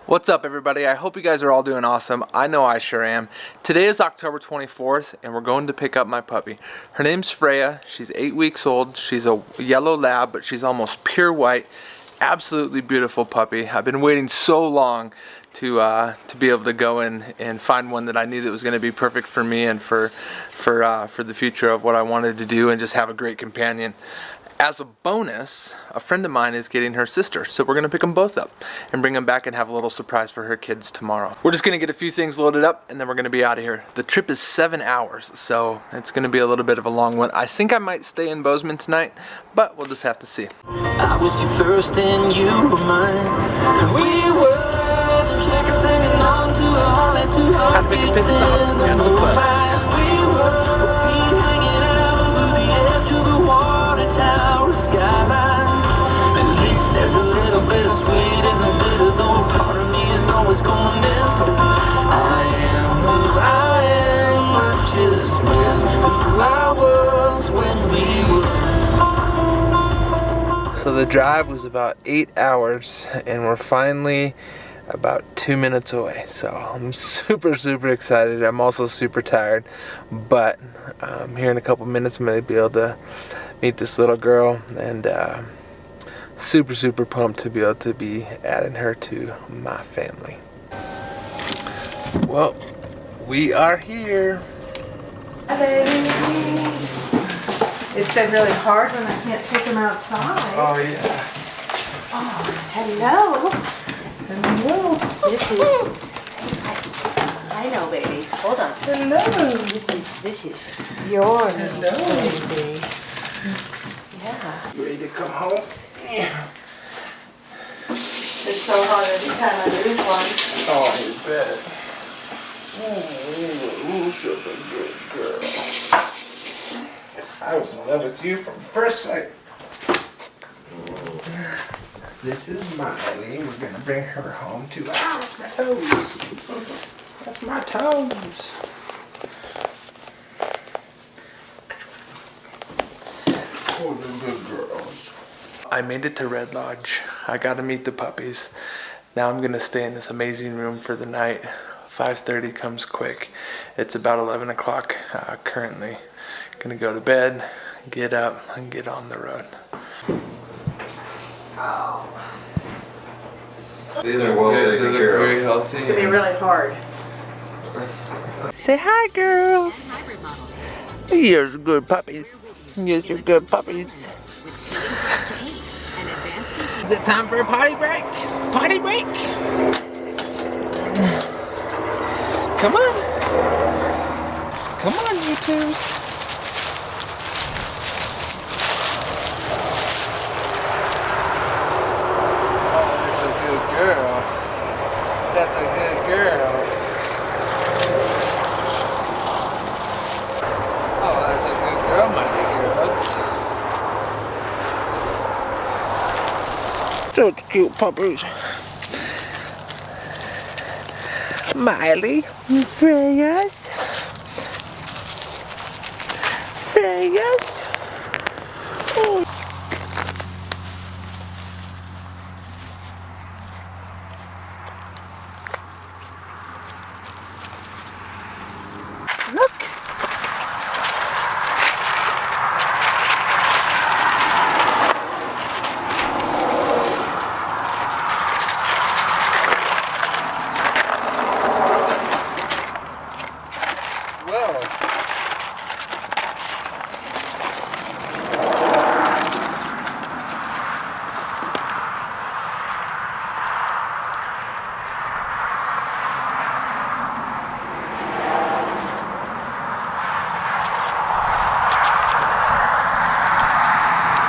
What's up, everybody? I hope you guys are all doing awesome. I know I sure am. Today is October 24th and we're going to pick up my puppy. Her name's Freya. She's 8 weeks old. She's a yellow lab, but she's almost pure white. Absolutely beautiful puppy. I've been waiting so long to be able to go in and find one that I knew that was going to be perfect for me and for the future of what I wanted to do and just have a great companion. As a bonus, a friend of mine is getting her sister, so we're going to pick them both up and bring them back and have a little surprise for her kids tomorrow. We're just going to get a few things loaded up and then we're going to be out of here. The trip is 7 hours, so it's going to be a little bit of a long one. I think I might stay in Bozeman tonight, but we'll just have to see. I was you first and you were mine, and we were the jackets hanging on to a holly, two heartbeats in the moonlight. We were feet hanging out over the edge of the water tower skyline. At least there's a little bit of sweet in the bitter, though part of me is always gonna miss her. I am who I am, I just miss who I was when we were. So the drive was about 8 hours and we're finally about 2 minutes away. So I'm super excited. I'm also super tired, but here in a couple minutes I'm going to be able to meet this little girl, and super pumped to be able to be adding her to my family. Well, we are here. Hi, baby. It's been really hard when I can't take them outside. Oh yeah. Oh, hello. Hello. This is, I know, babies. Hold on. Hello. This is your baby. Yeah. You ready to come home? Yeah. It's so hard every time I lose one. Oh, you bet. Ooh, such a good girl. I was in love with you from first sight. This is Miley. We're gonna bring her home to my toes. That's my toes. Oh, the good girls. I made it to Red Lodge. I got to meet the puppies. Now I'm gonna stay in this amazing room for the night. 5:30 comes quick. It's about 11 o'clock currently. Gonna go to bed, get up, and get on the road. Oh. They're well taken care very of. healthy. It's going to be really hard. Say hi, girls. You're good puppies. You're good puppies. Is it time for a potty break? Potty break? Come on. Come on, you twos. Oh, that's a good girl. That's a good girl. Oh, that's a good girl, my little girls. Such cute puppies. Miley, Freya's. Freya's. Oh. Look. Whoa.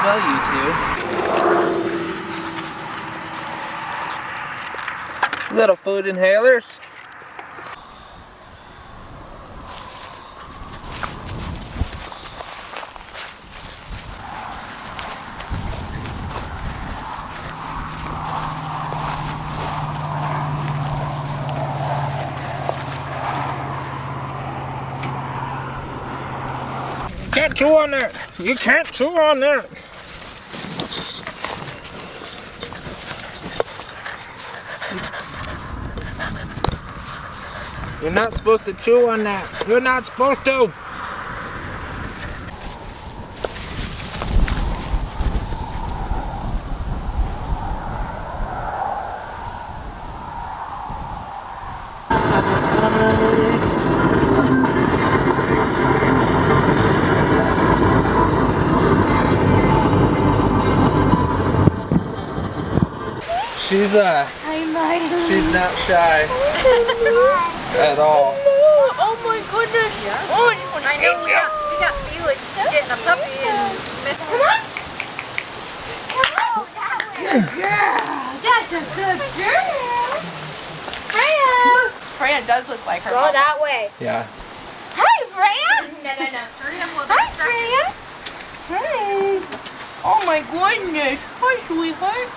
Well, you two. Little food inhalers. Can't chew on that. You can't chew on that. You're not supposed to chew on that. You're not supposed to. She's not shy at all. Oh my goodness. Oh, I know we got Felix getting a puppy and Come on. Good girl. That's a good girl. Freya. Freya does look like her. Go that way. Yeah. Hi, Freya. No. Hi, Freya. Hey. Oh my goodness. Hi, sweetheart.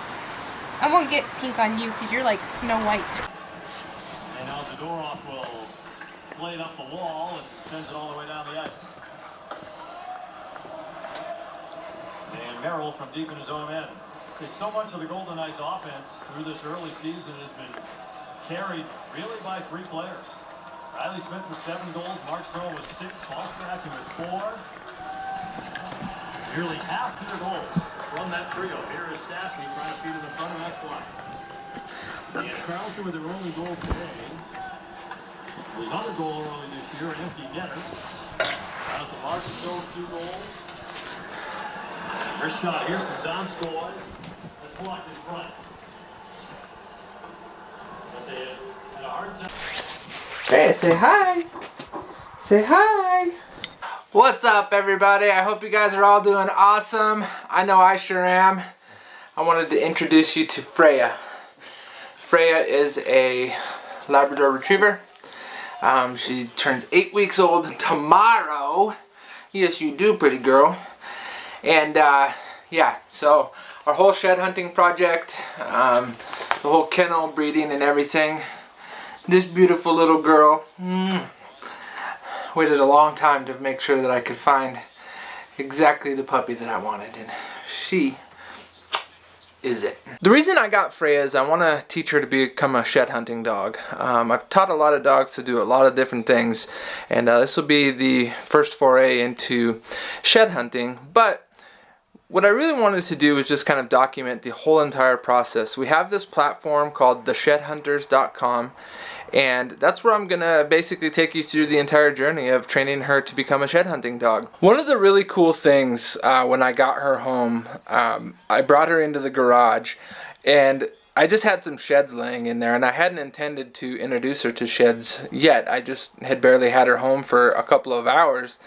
I won't get pink on you because you're like Snow White. And now Zadorov will play it up the wall and sends it all the way down the ice. And Merrill from deep in his own end. Because so much of the Golden Knights offense through this early season has been carried really by 3 players. Riley Smith with 7 goals, Markstrom with 6, Paul Strassi with 4. Nearly half their goals from that trio. Here is Stastny trying to feed it in front, and that's blocked. And Carlson with their only goal today. His other goal early this year, an empty netter. Jonathan Larson showed 2 goals. First shot here from Donskoy. That's blocked in front. But they had a hard time. Hey, say hi. Say hi. What's up, everybody? I hope you guys are all doing awesome. I know I sure am. I wanted to introduce you to Freya. Freya is a Labrador Retriever. She turns 8 weeks old tomorrow. Yes, you do, pretty girl. And yeah, so our whole shed hunting project, the whole kennel breeding and everything. This beautiful little girl. Waited a long time to make sure that I could find exactly the puppy that I wanted, and she is it. The reason I got Freya is I want to teach her to become a shed hunting dog. I've taught a lot of dogs to do a lot of different things, and this will be the first foray into shed hunting, but what I really wanted to do was just kind of document the whole entire process. We have this platform called theshedhunters.com, and that's where I'm gonna basically take you through the entire journey of training her to become a shed hunting dog. One of the really cool things when I got her home, I brought her into the garage, and I just had some sheds laying in there, and I hadn't intended to introduce her to sheds yet. I just had barely had her home for a couple of hours,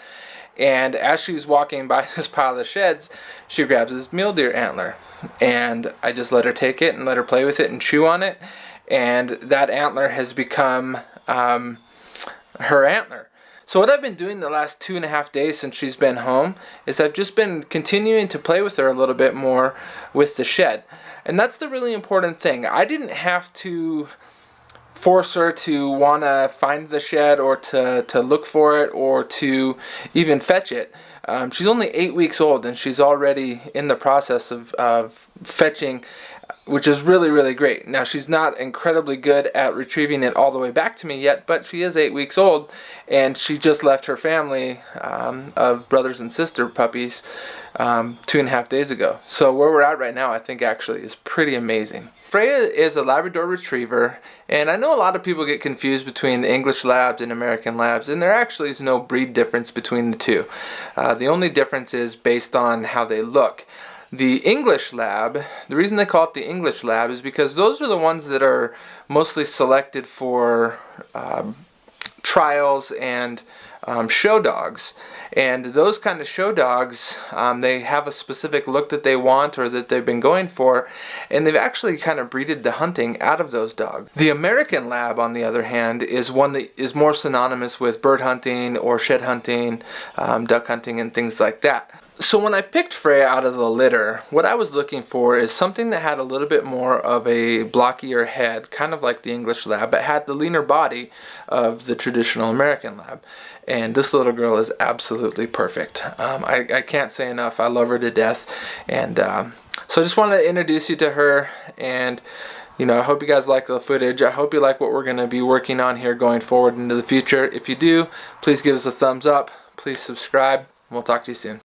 and as she was walking by this pile of sheds, she grabs this mule deer antler, and I just let her take it and let her play with it and chew on it. And that antler has become her antler. So what I've been doing the last 2.5 days since she's been home is I've just been continuing to play with her a little bit more with the shed. And that's the really important thing. I didn't have to force her to want to find the shed or to look for it or to even fetch it. She's only 8 weeks old and she's already in the process of fetching, which is really, really great. Now, she's not incredibly good at retrieving it all the way back to me yet, but she is 8 weeks old, and she just left her family of brothers and sister puppies 2.5 days ago. So where we're at right now, I think actually is pretty amazing. Freya is a Labrador Retriever, and I know a lot of people get confused between the English Labs and American Labs, and there actually is no breed difference between the two. The only difference is based on how they look. The English Lab, the reason they call it the English Lab is because those are the ones that are mostly selected for trials and show dogs. And those kind of show dogs, they have a specific look that they want or that they've been going for, and they've actually kind of breeded the hunting out of those dogs. The American Lab, on the other hand, is one that is more synonymous with bird hunting or shed hunting, duck hunting, and things like that. So when I picked Freya out of the litter, what I was looking for is something that had a little bit more of a blockier head, kind of like the English Lab, but had the leaner body of the traditional American Lab. And this little girl is absolutely perfect. I can't say enough. I love her to death. And so I just wanted to introduce you to her and you know, I hope you guys like the footage. I hope you like what we're going to be working on here going forward into the future. If you do, please give us a thumbs up. Please subscribe. And we'll talk to you soon.